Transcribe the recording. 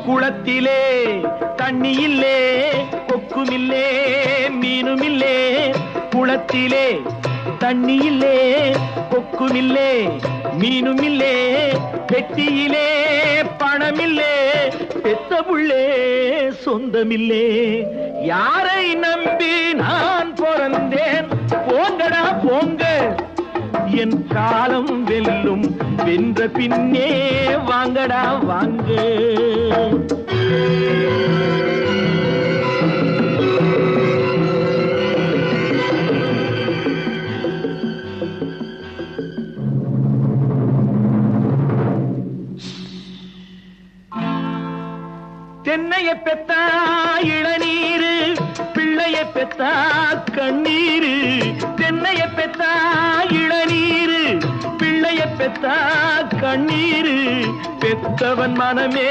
குளத்திலே தண்ணி இல்லே, கொக்குமில்லே, மீனுமில்லே. குளத்திலே தண்ணி இல்லே, கொக்குமில்லே, மீனுமில்லே. பெட்டியிலே பணமில்லே, பெத்த புள்ளே சொந்தமில்லே. யாரை நம்பி நான் பிறந்தேன்? போங்கடா போங்க, என் காலம் வெல்லும். வென்ற பின்னே வாங்கடா வாங்க. தென்னைய பெத்தா இளநீரு, பிள்ளைய பெத்தா கண்ணீரு. தென்னைய பெத்தா இளநீரு, பிள்ளைய பெத்தா கண்ணீரு. பெத்தவன் மனமே